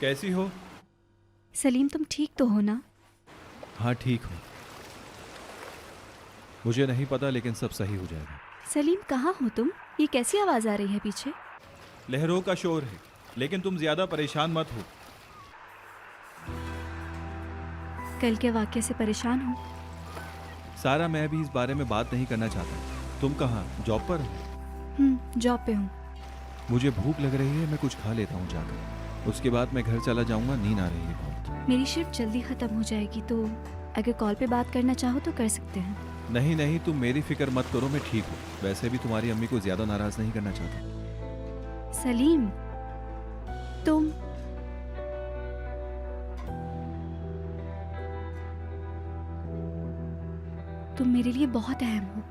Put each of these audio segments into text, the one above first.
कैसी हो? सलीम, तुम ठीक तो हो ना? हाँ ठीक हूँ। मुझे नहीं पता लेकिन सब सही हो जाएगा। सलीम, कहाँ हो तुम? ये कैसी आवाज़ आ रही है पीछे? लहरों का शोर है, लेकिन तुम ज्यादा परेशान मत हो। कल के वाक़ये से परेशान हो? सारा, मैं अभी इस बारे में बात नहीं करना चाहता। तुम कहाँ, जॉब पर हो? जॉब पे हूँ। मुझे भूख लग रही है, मैं कुछ खा लेता हूँ जाकर। उसके बाद मैं घर चला जाऊंगा, नींद आ रही है बहुत। मेरी शिफ्ट जल्दी ख़त्म हो जाएगी, तो अगर कॉल पे बात करना चाहो तो कर सकते हैं। नहीं नहीं, तुम मेरी फिक्र मत करो, मैं ठीक हूँ। वैसे भी तुम्हारी अम्मी को ज्यादा नाराज नहीं करना चाहता। सलीम, तुम मेरे लिए बहुत अहम हो।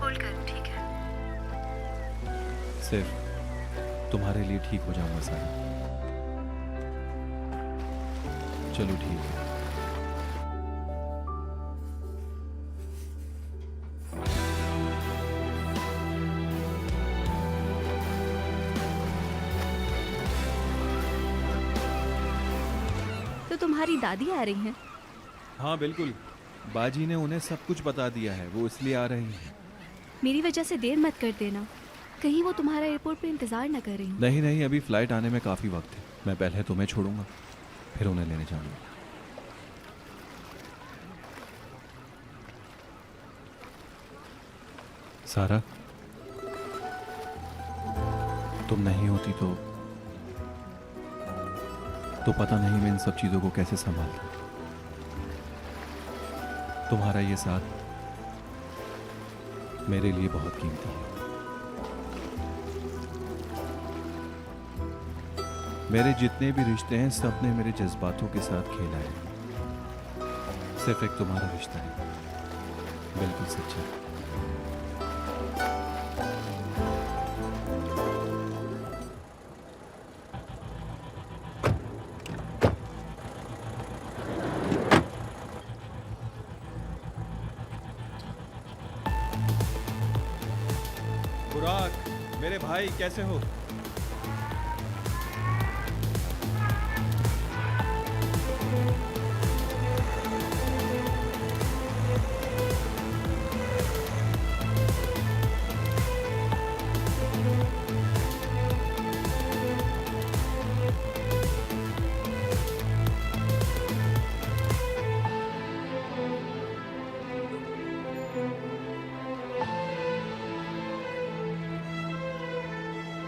होल्ड करो, ठीक है? सिर्फ तुम्हारे लिए ठीक हो जाऊंगा सारा। चलो ठीक है। तो तुम्हारी दादी आ रही हैं? हाँ बिल्कुल, बाजी ने उन्हें सब कुछ बता दिया है, वो इसलिए आ रही हैं। मेरी वजह से देर मत कर देना, कहीं वो तुम्हारा एयरपोर्ट पे इंतज़ार न करें। नहीं नहीं, अभी फ्लाइट आने में काफ़ी वक्त है। मैं पहले तुम्हें छोड़ूंगा, फिर उन्हें लेने जाऊंगा। सारा, तुम नहीं होती तो पता नहीं मैं इन सब चीज़ों को कैसे संभालता। तुम्हारा ये साथ मेरे लिए बहुत कीमती है। मेरे जितने भी रिश्ते हैं, सब ने मेरे जज्बातों के साथ खेला है। सिर्फ एक तुम्हारा रिश्ता है, बिल्कुल सच्चा। बुराक, मेरे भाई कैसे हो?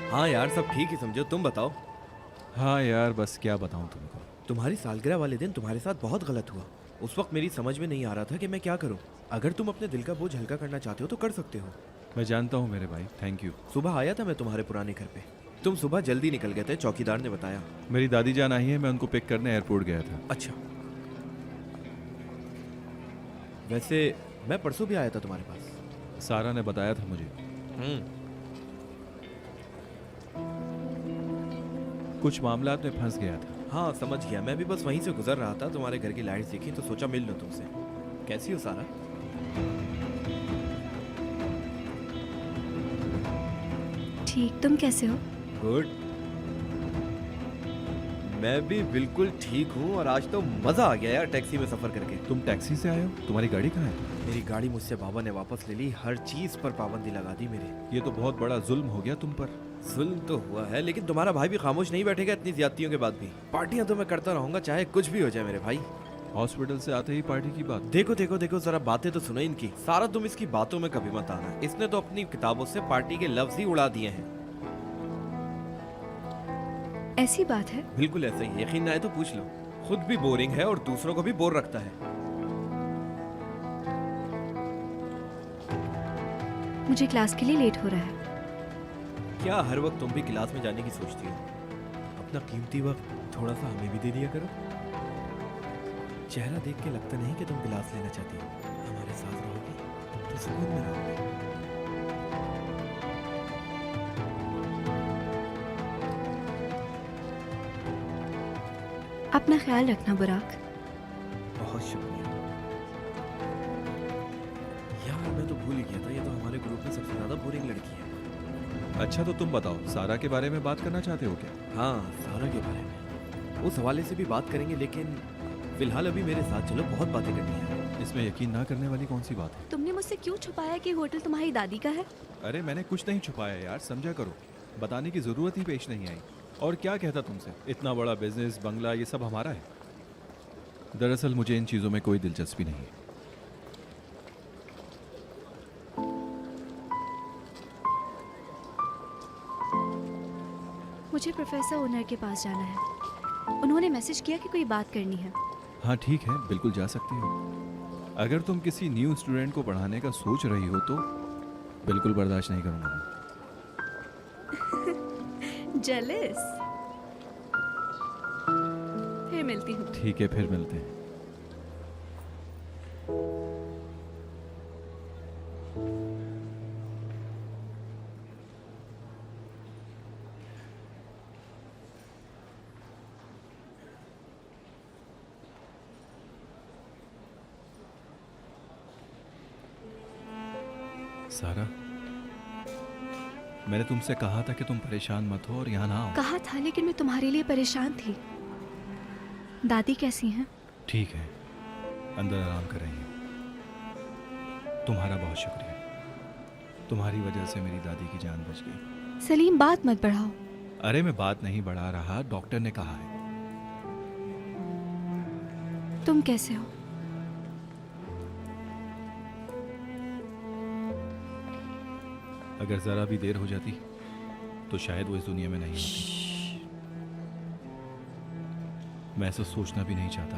हाँ यार, सब ठीक ही समझो। तुम बताओ। हाँ यार, बस क्या बताऊं तुमको। तुम्हारी सालगिरह वाले दिन तुम्हारे साथ बहुत गलत हुआ। उस वक्त मेरी समझ में नहीं आ रहा था कि मैं क्या करूं। अगर तुम अपने दिल का बोझ हल्का करना चाहते हो तो कर सकते हो। मैं जानता हूँ मेरे भाई, थैंक यू। सुबह आया था मैं तुम्हारे पुराने घर पे। तुम सुबह जल्दी निकल गए थे, चौकीदार ने बताया। मेरी दादी जान आई है, मैं उनको पिक करने एयरपोर्ट गया था। अच्छा, वैसे मैं परसों भी आया था तुम्हारे पास। सारा ने बताया था मुझे। कुछ मामलात में फंस गया था। हाँ समझ गया, मैं भी बस वहीं से गुजर रहा था, तुम्हारे घर की लाइट दिखी तो सोचा मिल लो तुमसे। कैसी हो सारा? ठीक, तुम कैसे हो? गुड। मैं भी बिल्कुल ठीक हूँ, और आज तो मजा आ गया यार टैक्सी में सफर करके। तुम टैक्सी से आए हो? तुम्हारी गाड़ी कहाँ है? मेरी गाड़ी मुझसे बाबा ने वापस ले ली, हर चीज पर पाबंदी लगा दी मेरे। ये तो बहुत बड़ा जुल्म हो गया तुम पर। जुल्म तो हुआ है, लेकिन तुम्हारा भाई भी खामोश नहीं बैठेगा इतनी ज्यादतियों के बाद भी। पार्टियां तो मैं करता रहूंगा, चाहे कुछ भी हो जाए मेरे भाई। हॉस्पिटल से आते ही पार्टी की बात। देखो देखो देखो, जरा बातें तो सुनो इनकी। सारा तुम इसकी बातों में कभी मत आना, इसने तो अपनी किताबों से पार्टी के लफ्ज ही उड़ा दिए हैं। ऐसी बात है? बिल्कुल ऐसा ही, यकीन ना आए तो पूछ लो। खुद भी बोरिंग है और दूसरों को भी बोर रखता है। मुझे क्लास के लिए लेट हो रहा है। क्या हर वक्त तुम भी क्लास में जाने की सोचती हो? अपना कीमती वक्त थोड़ा सा हमें भी दे दिया करो। चेहरा देख के लगता नहीं कि तुम क्लास लेना चाहती हो। हमारे साथ रहोगी तो सुकून में रहोगे। अपना ख्याल रखना बुराक। बहुत शुक्रिया यार, मैं तो भूल ही गया था, ये तो हमारे ग्रुप में सबसे ज्यादा बोरिंग लड़की है। अच्छा तो तुम बताओ, सारा के बारे में बात करना चाहते हो क्या? हाँ, सारा के बारे में। उस हवाले से भी बात करेंगे, लेकिन फिलहाल अभी मेरे साथ चलो, बहुत बातें करनी है। इसमें यकीन ना करने वाली कौन सी बात है? तुमने मुझसे क्यों छुपाया कि होटल तुम्हारी दादी का है? अरे मैंने कुछ नहीं छुपाया यार, समझा करो। बताने की ज़रूरत ही पेश नहीं आई। और क्या कहता तुमसे, इतना बड़ा बिजनेस, बंगला, ये सब हमारा है। दरअसल मुझे इन चीज़ों में कोई दिलचस्पी नहीं है। मुझे प्रोफेसर ओनर के पास जाना है। उन्होंने मैसेज किया कि कोई बात करनी है। हाँ ठीक है, बिल्कुल जा सकती हो। अगर तुम किसी न्यू स्टूडेंट को पढ़ाने का सोच रही हो तो बिल्कुल बर्दाश्त नहीं करूँगा मैं। जेलस। फिर मिलती हूँ। ठीक है, फिर मिलते हैं। सारा, मैंने तुमसे कहा था कि तुम परेशान मत हो और यहाँ ना आओ। कहा था, लेकिन मैं तुम्हारे लिए परेशान थी। दादी कैसी हैं? ठीक है, अंदर आराम कर रही हैं। तुम्हारा बहुत शुक्रिया। तुम्हारी वजह से मेरी दादी की जान बच गई। सलीम, बात मत बढ़ाओ। अरे मैं बात नहीं बढ़ा रहा, डॉक्टर ने कहा है। तुम कैसे हो? अगर जरा भी देर हो जाती तो शायद वो इस दुनिया में नहीं होती। मैं ऐसा सोचना भी नहीं चाहता।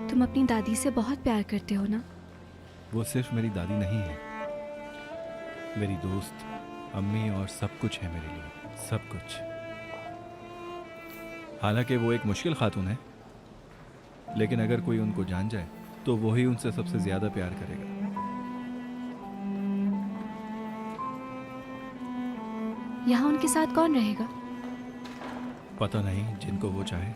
तुम अपनी दादी से बहुत प्यार करते हो ना? वो सिर्फ मेरी दादी नहीं है, मेरी दोस्त, अम्मी और सब कुछ है मेरे लिए, सब कुछ। हालांकि वो एक मुश्किल खातून है, लेकिन अगर कोई उनको जान जाए तो वो ही उनसे सबसे ज्यादा प्यार करेगा। यहाँ उनके साथ कौन रहेगा? पता नहीं, जिनको वो चाहे।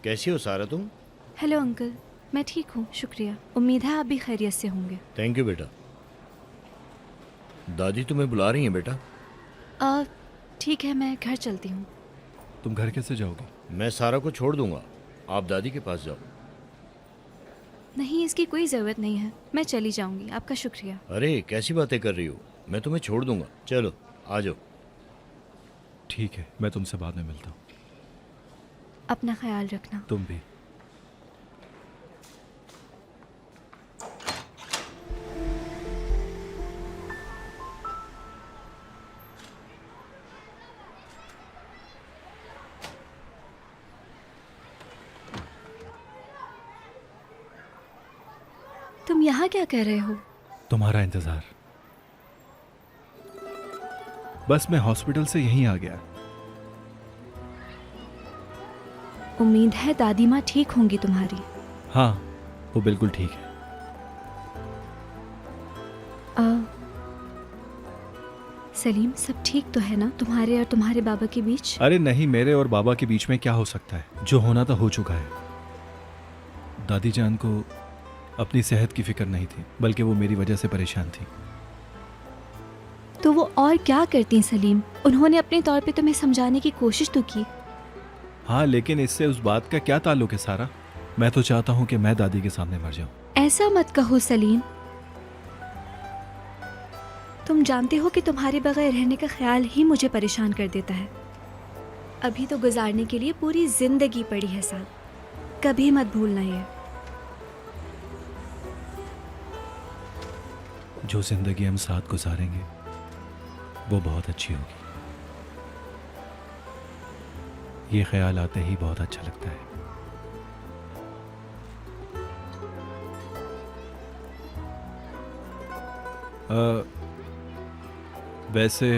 कैसी हो सारा तुम? हेलो अंकल, मैं ठीक हूँ, शुक्रिया। उम्मीद है आप भी खैरियत से होंगे। थैंक यू बेटा। दादी तुम्हें बुला रही हैं बेटा। ठीक है, मैं घर चलती हूँ। तुम घर कैसे जाओगे? मैं सारा को छोड़ दूंगा, आप दादी के पास जाओ। नहीं, इसकी कोई ज़रूरत नहीं है, मैं चली जाऊँगी। आपका शुक्रिया। अरे कैसी बातें कर रही हो, मैं तुम्हें छोड़ दूंगा। चलो आ जाओ। ठीक है, मैं तुमसे बाद में मिलता हूँ। अपना ख्याल रखना। तुम भी। तुम यहाँ क्या कर रहे हो? तुम्हारा इंतजार। बस मैं हॉस्पिटल से यहीं आ गया। उम्मीद है दादी माँ ठीक होंगी तुम्हारी। हाँ, वो बिल्कुल ठीक है। सलीम, सब ठीक तो है ना तुम्हारे और तुम्हारे बाबा के बीच? अरे नहीं, मेरे और बाबा के बीच में क्या हो सकता है? जो होना था हो चुका है। दादी जान को अपनी सेहत की फिक्र नहीं थी, बल्कि वो मेरी वजह से परेशान थी। तो वो और क्या करती सलीम? उन्होंने अपने तौर पे तुम्हें समझाने की कोशिश तो की। हाँ, लेकिन इससे उस बात का क्या ताल्लुक है सारा? मैं तो चाहता हूँ कि मैं दादी के सामने मर जाऊं। ऐसा मत कहो सलीम। तुम जानते हो कि तुम्हारे बगैर रहने का ख्याल ही मुझे परेशान कर देता है। अभी तो गुजारने के लिए पूरी जिंदगी पड़ी है साथ, कभी मत भूलना ये। जो जिंदगी हम साथ गुजारेंगे वो बहुत अच्छी होगी। ये ख्याल आते ही बहुत अच्छा लगता है। वैसे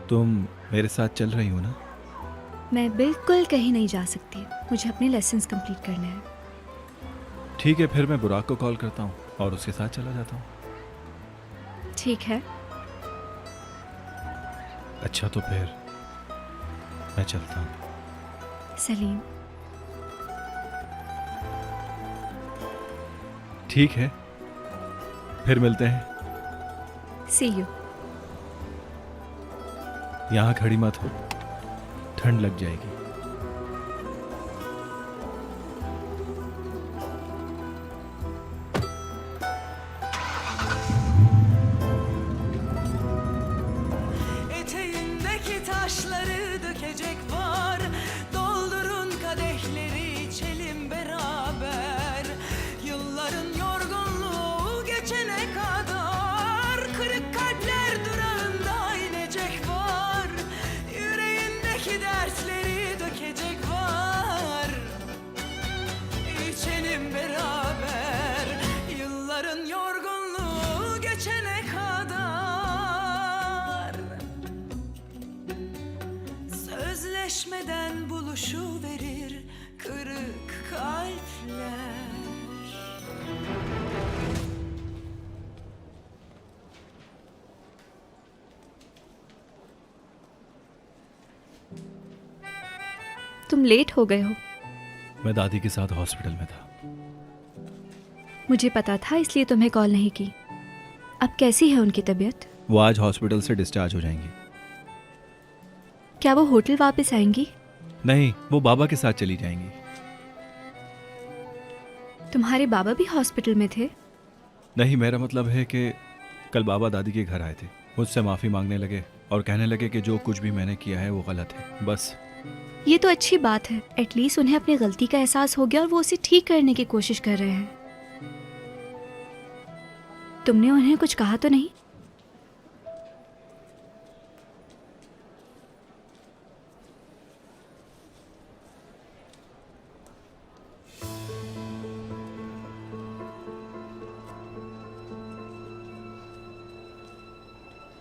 तुम मेरे साथ चल रही हो ना? मैं बिल्कुल कहीं नहीं जा सकती, मुझे अपने लेसन्स कंप्लीट करने हैं। ठीक है, फिर मैं बुराक को कॉल करता हूँ और उसके साथ चला जाता हूँ। ठीक है। अच्छा, तो फिर मैं चलता हूँ। सलीम, ठीक है, फिर मिलते हैं। सी यू। यहाँ खड़ी मत हो, ठंड लग जाएगी। Eteğindeki taşları dökecek var. Doldurun kadehleri içelim beraber. Yılların yorgunluğu geçene kadar kırık kalpler durağında inecek var. Yüreğindeki dertleri dökecek var. İçelim beraber. Yılların yorgunluğu geçene kadar. Sözleşmeden buluşuverir kırık kalpler. तुम late हो गए हो। मैं दादी के साथ hospital में था। मुझे पता था, इसलिए तुम्हें कॉल नहीं की। अब कैसी है उनकी तबीयत? वो आज हॉस्पिटल से डिस्चार्ज हो जाएंगी। क्या वो होटल वापस आएंगी? नहीं, वो बाबा के साथ चली जाएंगी। तुम्हारे बाबा भी हॉस्पिटल में थे? नहीं, मेरा मतलब है कि कल बाबा दादी के घर आए थे, मुझसे माफ़ी मांगने लगे और कहने लगे कि जो कुछ भी मैंने किया है वो गलत है। बस ये तो अच्छी बात है। एटलीस्ट उन्हें अपनी गलती का एहसास हो गया और वो उसे ठीक करने की कोशिश कर रहे हैं। तुमने उन्हें कुछ कहा तो नहीं?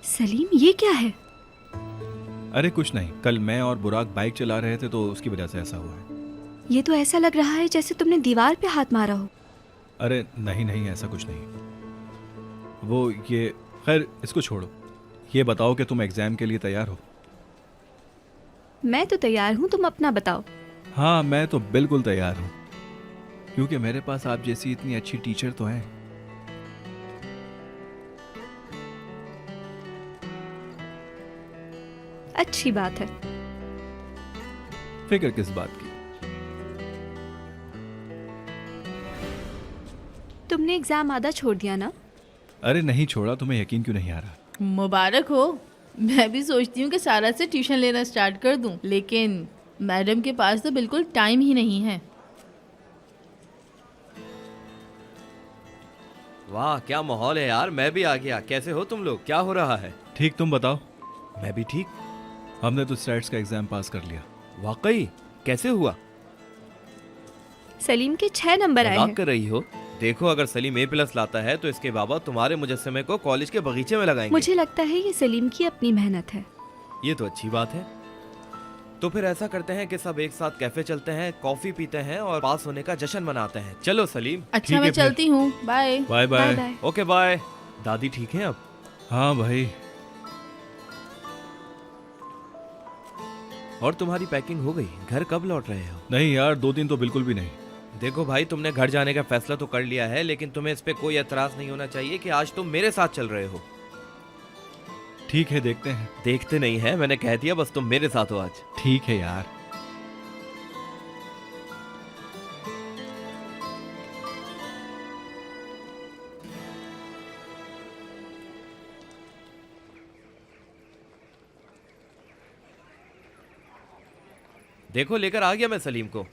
सलीम, ये क्या है? अरे कुछ नहीं, कल मैं और बुराक बाइक चला रहे थे तो उसकी वजह से ऐसा हुआ है। ये तो ऐसा लग रहा है जैसे तुमने दीवार पे हाथ मारा हो। अरे नहीं नहीं, ऐसा कुछ नहीं। वो ये खैर, इसको छोड़ो। ये बताओ कि तुम एग्ज़ाम के लिए तैयार हो? मैं तो तैयार हूँ, तुम अपना बताओ। हाँ, मैं तो बिल्कुल तैयार हूँ, क्योंकि मेरे पास आप जैसी इतनी अच्छी टीचर तो हैं। अच्छी बात है। फिक्र किस बात की? तुमने एग्जाम आधा छोड़ दिया ना? अरे नहीं छोड़ा, तुम्हें यकीन क्यों नहीं आ रहा? मुबारक हो। मैं भी सोचती हूँ कि सारा से ट्यूशन लेना स्टार्ट कर दूँ, लेकिन मैडम के पास तो बिल्कुल टाइम ही नहीं है। वाह, क्या माहौल है यार। मैं भी आ गया। कैसे हो तुम लोग? क्या हो रहा है? ठीक, तुम बताओ। मैं भी ठीक। हमने तो स्टैट्स का एग्जाम पास कर लिया। वाकई? कैसे हुआ? सलीम के 6 नंबर आए मजाक हैं। कर रही हो? देखो, अगर सलीम A+ लाता है तो इसके बाबा तुम्हारे मुजस्समे को कॉलेज के बगीचे में लगाएंगे। मुझे लगता है ये सलीम की अपनी मेहनत है। ये तो अच्छी बात है। तो फिर ऐसा करते हैं कि सब एक साथ कैफे चलते हैं, कॉफी पीते हैं और पास होने का जश्न मनाते हैं। चलो सलीम। अच्छा, ठीक मैं है फिर। चलती हूँ। Bye. Bye bye bye. Bye. Okay bye. दादी ठीक है अब? हाँ भाई। और तुम्हारी पैकिंग हो गई? घर कब लौट रहे हो? नहीं यार, 2 दिन तो बिल्कुल भी नहीं। देखो भाई, तुमने घर जाने का फैसला तो कर लिया है, लेकिन तुम्हें इस पे कोई एतराज नहीं होना चाहिए कि आज तुम मेरे साथ चल रहे हो। ठीक है, देखते हैं। देखते नहीं है, मैंने कह दिया, बस तुम मेरे साथ हो आज। ठीक है यार। देखो, लेकर आ गया मैं सलीम को।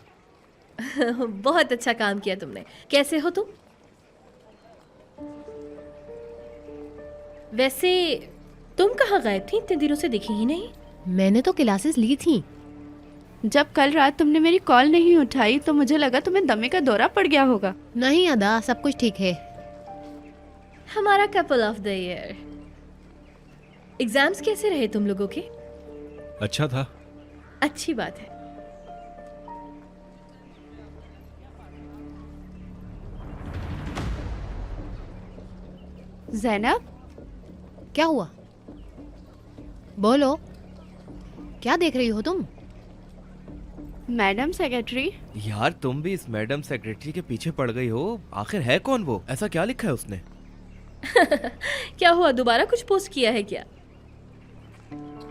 बहुत अच्छा काम किया तुमने। कैसे हो तुम? वैसे तुम कहाँ गायब थी? इतने दिनों से दिखी ही नहीं। मैंने तो क्लासेस ली थी। जब कल रात तुमने मेरी कॉल नहीं उठाई तो मुझे लगा तुम्हें दमे का दौरा पड़ गया होगा। नहीं अदा, सब कुछ ठीक है। हमारा couple of the year. Exams कैसे रहे तुम लोगों के? अच्छा था। अच्छी बात है। जैनब, क्या हुआ? बोलो, क्या देख रही हो तुम? Madam secretary. यार, तुम भी इस मैडम सेक्रेटरी के पीछे पड़ गई हो। आखिर है कौन वो? ऐसा क्या लिखा है उसने? क्या हुआ, दोबारा कुछ पोस्ट किया है क्या?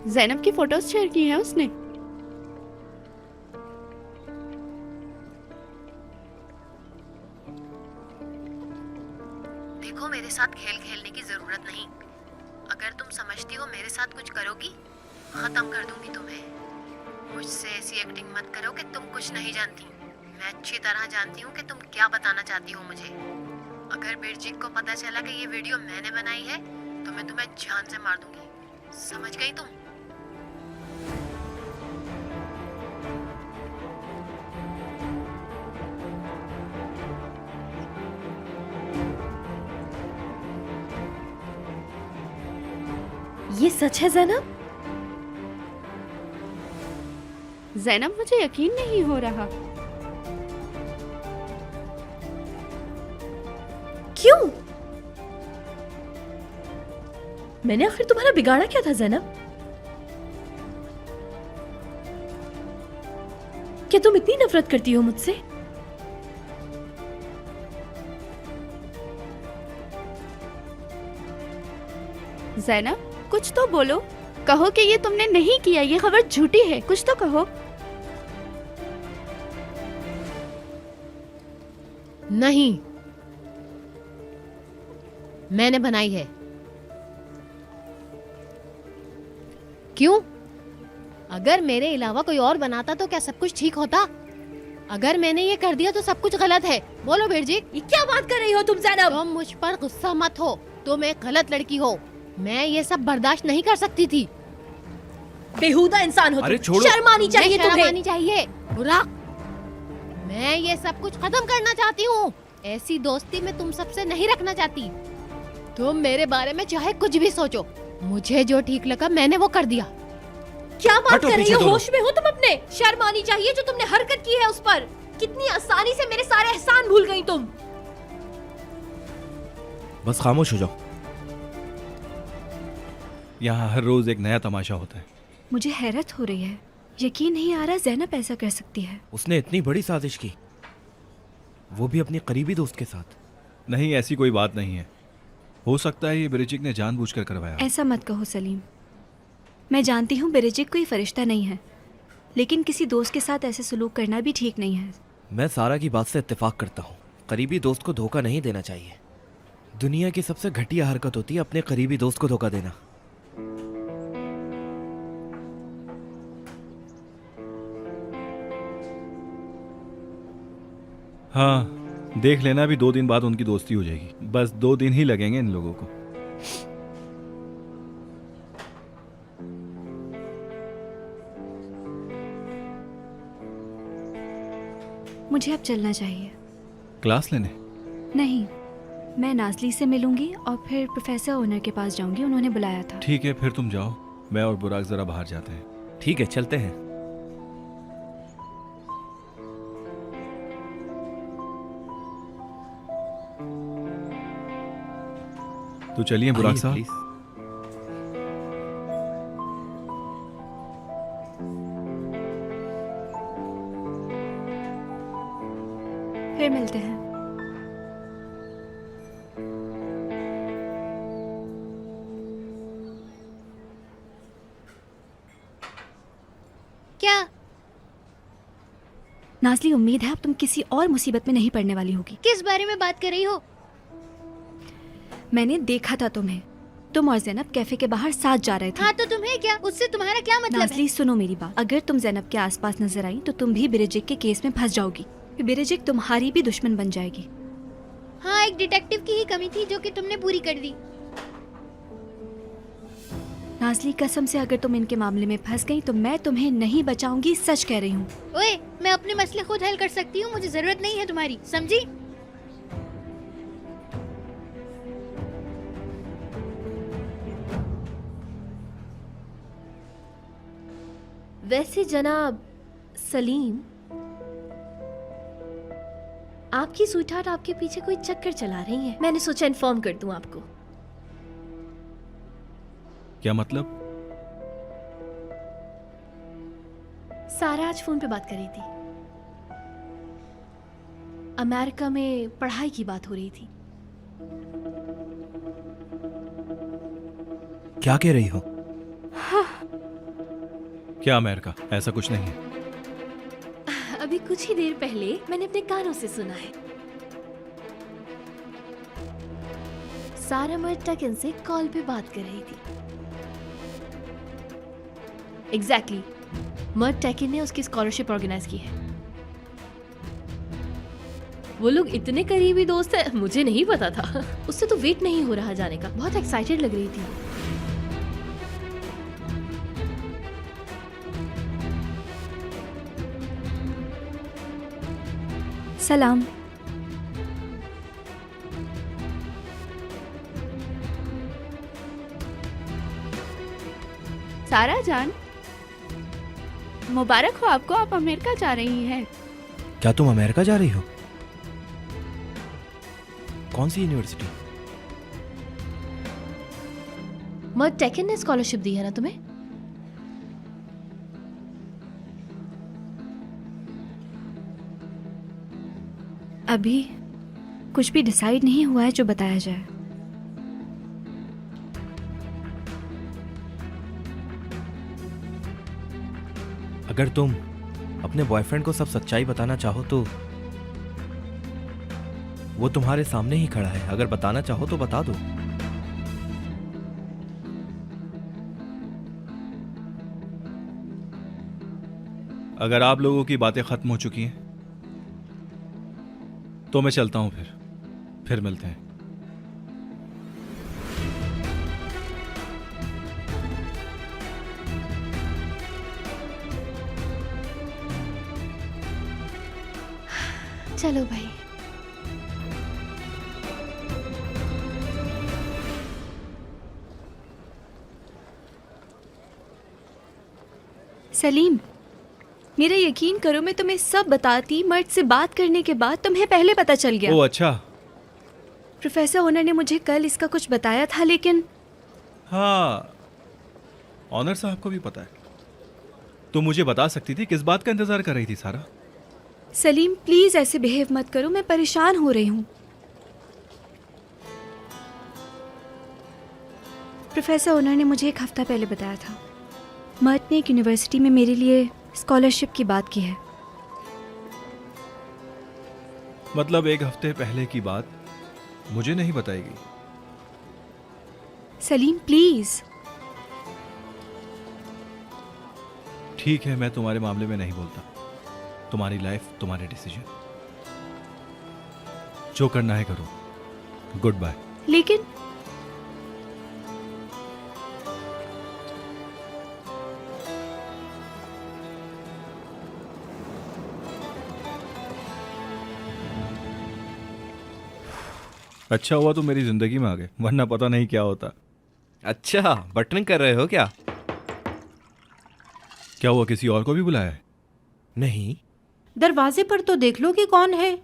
जैनब की फोटोज शेयर की हैं उसने। देखो, मेरे साथ खेल खेलने की जरूरत नहीं। अगर तुम समझती हो मेरे साथ कुछ करोगी, खत्म कर दूंगी तुम्हें। मुझसे ऐसी एक्टिंग मत करो कि तुम कुछ नहीं जानती। मैं अच्छी तरह जानती हूँ कि तुम क्या बताना चाहती हो मुझे। अगर बिरजिक को पता चला कि ये वीडियो मैंने बनाई है तो मैं तुम्हें जान से मार दूंगी। समझ गई तुम? ये सच है जैनब? जैनब, मुझे यकीन नहीं हो रहा। क्यों? मैंने आखिर तुम्हारा बिगाड़ा क्या था जैनब? क्या तुम इतनी नफरत करती हो मुझसे? जैनब, कुछ तो बोलो। कहो कि ये तुमने नहीं किया, ये खबर झूठी है। कुछ तो कहो। नहीं, मैंने बनाई है। क्यों? अगर मेरे अलावा कोई और बनाता तो क्या सब कुछ ठीक होता? अगर मैंने ये कर दिया तो सब कुछ गलत है। बोलो बिरजिक, ये क्या बात कर रही हो तुम जैनब? तुम मुझ पर गुस्सा मत हो। तुम एक गलत लड़की हो। मैं ये सब बर्दाश्त नहीं कर सकती थी। बेहुदा इंसान हो अरे तुम। छोड़ो। शर्म आनी चाहिए शर्म तुम्हें। आनी चाहिए। बुरा, मैं ये सब कुछ खत्म करना चाहती हूँ। ऐसी दोस्ती मैं तुम सबसे नहीं रखना चाहती। तुम मेरे बारे में चाहे कुछ भी सोचो, मुझे जो ठीक लगा मैंने वो कर दिया। क्या बात हटो कर रही पीछे हो? दोनों। होश में हो तुम अपने? शर्म आनी चाहिए जो तुमने हरकत की है उस पर। कितनी आसानी से मेरे सारे एहसान भूल गई तुम। बस खामोश हो जाओ। यहाँ हर रोज एक नया तमाशा होता है। मुझे हैरत हो रही है। यकीन नहीं आ रहा जैनब ऐसा कर सकती है। उसने इतनी बड़ी साजिश की, वो भी अपने करीबी दोस्त के साथ। नहीं, ऐसी कोई बात नहीं है। हो सकता है ये बिरजिक ने जानबूझकर करवाया। ऐसा मत कहो सलीम। मैं जानती हूँ बिरजिक कोई फरिश्ता नहीं है, लेकिन किसी दोस्त के साथ ऐसे सलूक करना भी ठीक नहीं है। मैं सारा की बात से इत्तेफाक करता हूँ। करीबी दोस्त को धोखा नहीं देना चाहिए। दुनिया की सबसे घटिया हरकत होती है अपने करीबी दोस्त को धोखा देना। हाँ, देख लेना, भी 2 दिन बाद उनकी दोस्ती हो जाएगी। बस 2 दिन ही लगेंगे इन लोगों को। मुझे अब चलना चाहिए। क्लास लेने? नहीं, मैं नाजली से मिलूंगी और फिर प्रोफेसर ओनर के पास जाऊंगी। उन्होंने बुलाया था। ठीक है, फिर तुम जाओ। मैं और बुराक जरा बाहर जाते हैं। ठीक है, चलते हैं। तो चलिए बुराक आइए, साहब। प्लीज। फिर मिलते हैं। क्या? नाजली, उम्मीद है अब तुम किसी और मुसीबत में नहीं पड़ने वाली होगी। किस बारे में बात कर रही हो? मैंने देखा था तुम्हें। तुम और जैनब कैफे के बाहर साथ जा रहे थे। हाँ, तो तुम्हें क्या? उससे तुम्हारा क्या मतलब है? नाजली, सुनो मेरी बात। अगर तुम जैनब के आसपास नजर आई तो तुम भी बिरजिक के केस में फंस जाओगी। बिरजिक तुम्हारी भी दुश्मन बन जाएगी। हाँ, एक डिटेक्टिव की ही कमी थी जो कि तुमने पूरी कर दी। नाजली, कसम से अगर तुम इनके मामले में फंस गई तो मैं तुम्हें नहीं बचाऊंगी। सच कह रही हूँ। ओए, मैं अपने मसले खुद हल कर सकती हूँ। मुझे जरूरत नहीं है तुम्हारी, समझी? वैसे जनाब सलीम, आपकी स्वीटहार्ट आपके पीछे कोई चक्कर चला रही है। मैंने सोचा इन्फॉर्म कर दूं आपको। क्या मतलब? सारा आज फोन पे बात कर रही थी। अमेरिका में पढ़ाई की बात हो रही थी। क्या कह रही हो? क्या अमेरिका? ऐसा कुछ नहीं है। अभी कुछ ही देर पहले मैंने अपने कानों से सुना है। सारा मर्द तक इनसे कॉल पे बात कर रही थी। एग्जैक्टली मर्द टेकिन ने उसकी स्कॉलरशिप ऑर्गेनाइज की है। वो लोग इतने करीबी दोस्त हैं, मुझे नहीं पता था। उससे तो वेट नहीं हो रहा जाने का, बहुत एक्साइटेड लग रही थी। सलाम। सारा जान, मुबारक हो आपको, आप अमेरिका जा रही हैं। क्या तुम अमेरिका जा रही हो? कौन सी यूनिवर्सिटी? मर्द टेकिन ने स्कॉलरशिप दी है ना तुम्हें? अभी कुछ भी डिसाइड नहीं हुआ है जो बताया जाए। अगर तुम अपने बॉयफ्रेंड को सब सच्चाई बताना चाहो तो वो तुम्हारे सामने ही खड़ा है। अगर बताना चाहो तो बता दो। अगर आप लोगों की बातें खत्म हो चुकी हैं तो मैं चलता हूं, फिर मिलते हैं। चलो भाई। सलीम, मेरा यकीन करो, मैं तुम्हें सब बताती। मर्द से बात करने के बाद तुम्हें पहले पता चल गया। ओह अच्छा। प्रोफेसर ओनर ने मुझे कल इसका कुछ बताया था, लेकिन हाँ, ऑनर साहब को भी पता है। तो मुझे बता सकती थी। किस बात का इंतजार कर रही थी सारा? सलीम प्लीज ऐसे बिहेव मत करो, मैं परेशान हो रही हूँ। प्रोफेसर ओनर ने मुझे एक हफ्ता पहले बताया था। मर्द ने एक यूनिवर्सिटी में मेरे लिए स्कॉलरशिप की बात की है। मतलब एक हफ्ते पहले की बात मुझे नहीं बताएगी? सलीम प्लीज। ठीक है, मैं तुम्हारे मामले में नहीं बोलता। तुम्हारी लाइफ, तुम्हारे डिसीजन। जो करना है करो। Goodbye. लेकिन अच्छा हुआ तुम मेरी जिंदगी में आ गए, वरना पता नहीं क्या होता। अच्छा, बटरिंग कर रहे हो क्या? क्या हुआ, किसी और को भी बुलाया है? नहीं। दरवाजे पर तो देख लो कि कौन है।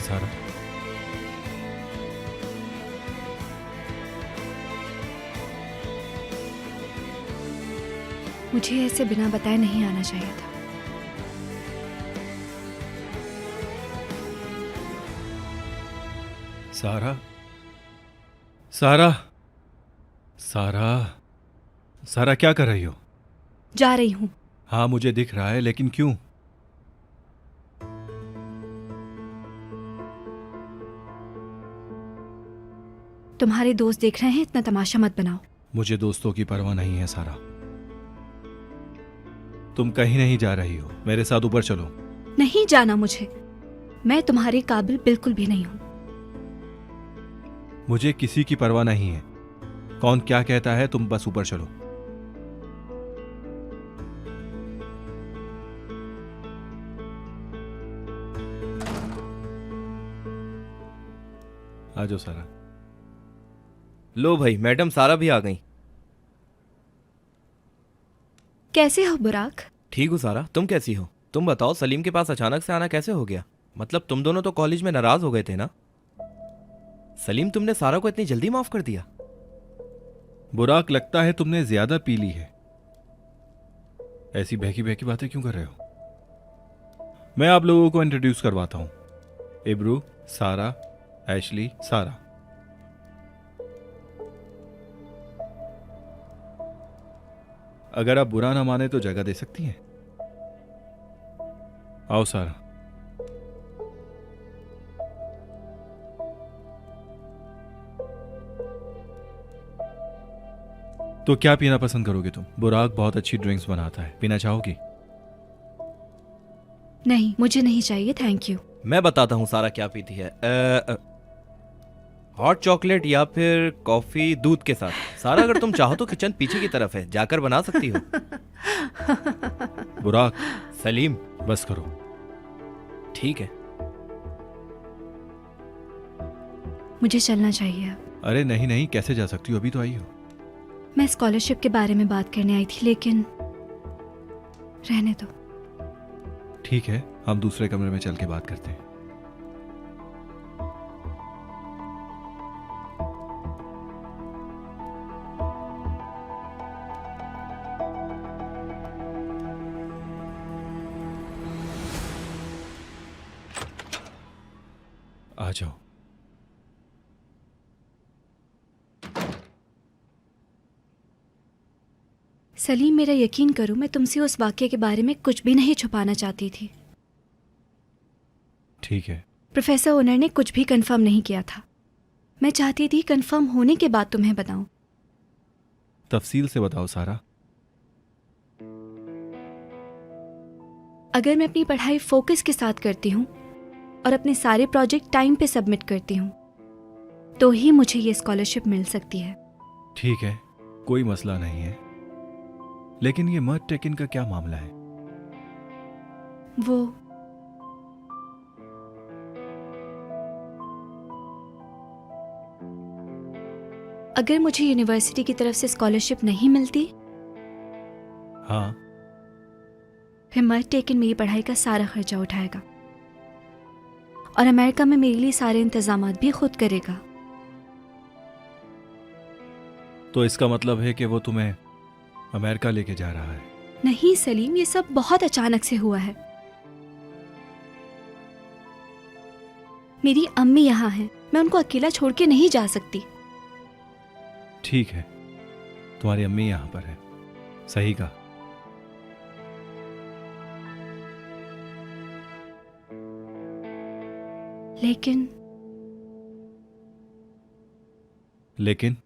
सारा, मुझे ऐसे बिना बताए नहीं आना चाहिए था। सारा, सारा, सारा, सारा क्या कर रही हो? जा रही हूँ। हाँ मुझे दिख रहा है, लेकिन क्यों? तुम्हारे दोस्त देख रहे हैं, इतना तमाशा मत बनाओ। मुझे दोस्तों की परवाह नहीं है सारा। तुम कहीं नहीं जा रही हो, मेरे साथ ऊपर चलो। नहीं जाना मुझे, मैं तुम्हारे काबिल बिल्कुल भी नहीं हूं। मुझे किसी की परवाह नहीं है, कौन क्या कहता है, तुम बस ऊपर चलो। आ जाओ सारा। लो भाई, मैडम सारा भी आ गई। कैसे हो बुराक? ठीक हूँ सारा, तुम कैसी हो? तुम बताओ, सलीम के पास अचानक से आना कैसे हो गया? मतलब तुम दोनों तो कॉलेज में नाराज हो गए थे ना? सलीम, तुमने सारा को इतनी जल्दी माफ कर दिया? बुराक, लगता है तुमने ज्यादा पी ली है। ऐसी बहकी बहकी बातें क्यों कर रहे हो? मैं आप लोगों को इंट्रोड्यूस करवाता हूं। इब्रू, सारा, एशली, सारा। अगर आप बुरा ना माने तो जगह दे सकती हैं। आओ सारा। तो क्या पीना पसंद करोगे तुम? बुराक बहुत अच्छी ड्रिंक्स बनाता है, पीना चाहोगी? नहीं, मुझे नहीं चाहिए, थैंक यू। मैं बताता हूँ सारा क्या पीती है। हॉट चॉकलेट या फिर कॉफी दूध के साथ। सारा, अगर तुम चाहो तो किचन पीछे की तरफ है, जाकर बना सकती हो। बुराक, सलीम, बस करो। ठीक है। मुझे चलना चाहिए अब। अरे नहीं नहीं, कैसे जा सकती हो? अभी तो आई हो। मैं स्कॉलरशिप के बारे में बात करने आई थी, लेकिन रहने दो। ठीक है, हम दूसरे कमरे में चल के बात करते हैं। आ जाओ। सलीम, मेरा यकीन करो, मैं तुमसे उस वाक्य के बारे में कुछ भी नहीं छुपाना चाहती थी। ठीक है। प्रोफेसर ओनर ने कुछ भी कंफर्म नहीं किया था। मैं चाहती थी कंफर्म होने के बाद तुम्हें बताऊं। तफसील से बताओ सारा। अगर मैं अपनी पढ़ाई फोकस के साथ करती हूँ और अपने सारे प्रोजेक्ट टाइम पे सबमिट करती हूँ, तो ही मुझे ये स्कॉलरशिप मिल सकती है। ठीक है, कोई मसला नहीं है। लेकिन ये मर्ट टेकिन का क्या मामला है? वो अगर मुझे यूनिवर्सिटी की तरफ से स्कॉलरशिप नहीं मिलती, हाँ, फिर मर्ट टेकिन मेरी पढ़ाई का सारा खर्चा उठाएगा और अमेरिका में मेरे लिए सारे इंतजाम भी खुद करेगा। तो इसका मतलब है कि वो तुम्हें अमेरिका लेके जा रहा है? नहीं सलीम, ये सब बहुत अचानक से हुआ है। मेरी अम्मी यहाँ हैं, मैं उनको अकेला छोड़ के नहीं जा सकती। ठीक है, तुम्हारी अम्मी यहाँ पर है, सही कहा। लेकिन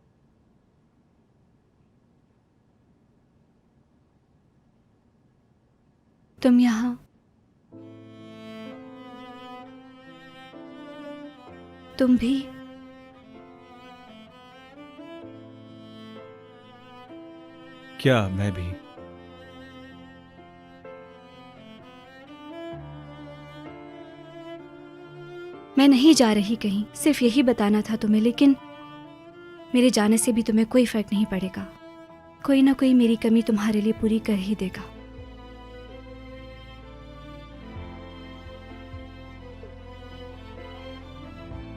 तुम यहाँ तुम भी क्या? मैं भी? मैं नहीं जा रही कहीं, सिर्फ यही बताना था तुम्हें। लेकिन मेरे जाने से भी तुम्हें कोई फर्क नहीं पड़ेगा। कोई ना कोई मेरी कमी तुम्हारे लिए पूरी कर ही देगा।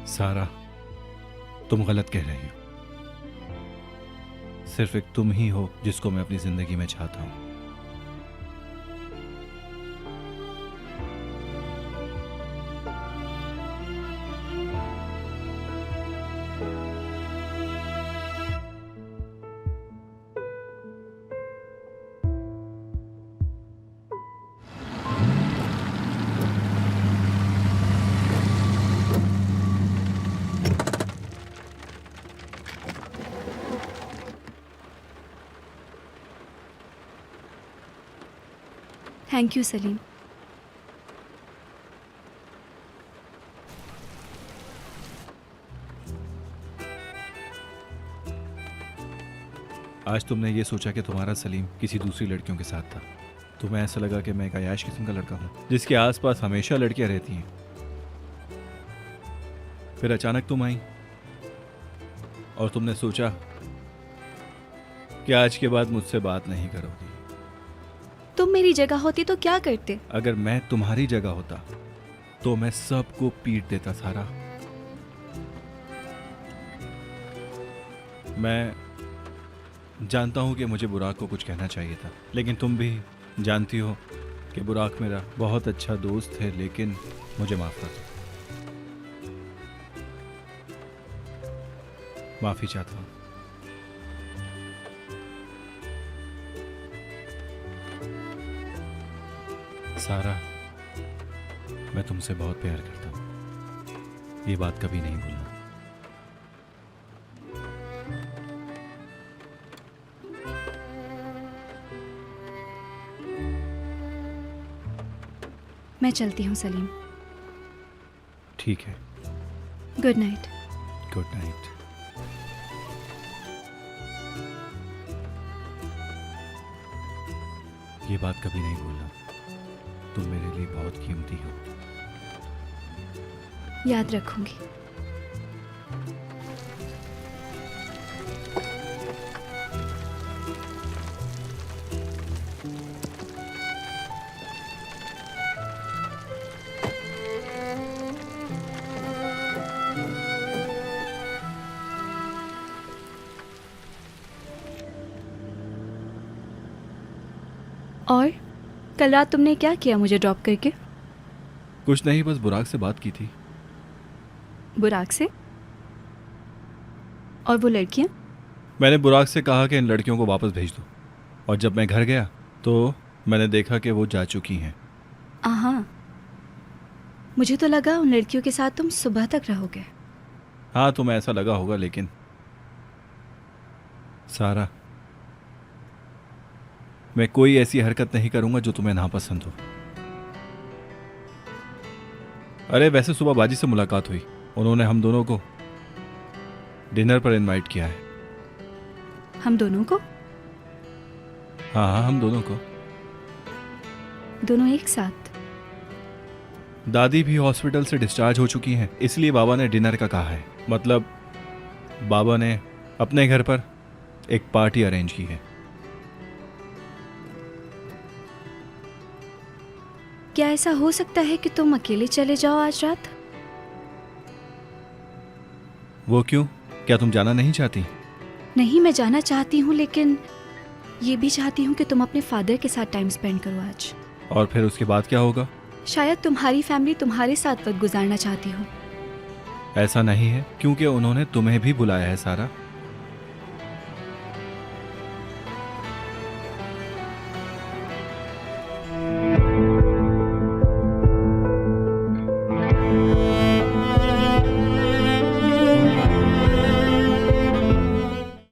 सारा, तुम गलत कह रही हो। सिर्फ एक तुम ही हो जिसको मैं अपनी जिंदगी में चाहता हूं। Thank you Salim. आज तुमने ये सोचा कि तुम्हारा सलीम किसी दूसरी लड़कियों के साथ था। तुम्हें ऐसा लगा कि मैं एक अयाश किस्म का लड़का हूं जिसके आसपास हमेशा लड़कियां रहती हैं। फिर अचानक तुम आई और तुमने सोचा कि आज के बाद मुझसे बात नहीं करोगी। तुम मेरी जगह होती तो क्या करते? अगर मैं तुम्हारी जगह होता तो मैं सबको पीट देता सारा। मैं जानता हूं कि मुझे बुराक को कुछ कहना चाहिए था, लेकिन तुम भी जानती हो कि बुराक मेरा बहुत अच्छा दोस्त है, लेकिन मुझे माफ कर दो। माफी चाहता हूं। सारा, मैं तुमसे बहुत प्यार करता हूं, ये बात कभी नहीं भूलना। मैं चलती हूँ सलीम। ठीक है, गुड नाइट। Good night. ये बात कभी नहीं भूलना, तुम मेरे लिए बहुत कीमती हो। याद रखूंगी। और कल रात तुमने क्या किया मुझे ड्रॉप करके? कुछ नहीं, बस बुराक से बात की थी। बुराक से? और वो लड़कियां? मैंने बुराक से कहा कि इन लड़कियों को वापस भेज दो, और जब मैं घर गया तो मैंने देखा कि वो जा चुकी हैं। हाँ, मुझे तो लगा उन लड़कियों के साथ तुम सुबह तक रहोगे। हाँ, तुम्हें ऐसा लगा होगा, लेकिन सारा, मैं कोई ऐसी हरकत नहीं करूंगा जो तुम्हें नापसंद हो। अरे वैसे सुबह बाजी से मुलाकात हुई, उन्होंने हम दोनों को डिनर पर इनवाइट किया है। हम दोनों को? हाँ हाँ, हम दोनों को। दोनों एक साथ? दादी भी हॉस्पिटल से डिस्चार्ज हो चुकी हैं, इसलिए बाबा ने डिनर का कहा है। मतलब बाबा ने अपने घर पर एक पार्टी अरेंज की है। क्या ऐसा हो सकता है कि तुम अकेले चले जाओ आज रात? वो क्यों? क्या तुम जाना नहीं चाहती? नहीं, मैं जाना चाहती हूँ, लेकिन ये भी चाहती हूँ कि तुम अपने फादर के साथ टाइम स्पेंड करो आज। और फिर उसके बाद क्या होगा? शायद तुम्हारी फैमिली तुम्हारे साथ वक्त गुजारना चाहती हो। ऐसा नहीं है, क्योंकि उन्होंने तुम्हें भी बुलाया है सारा।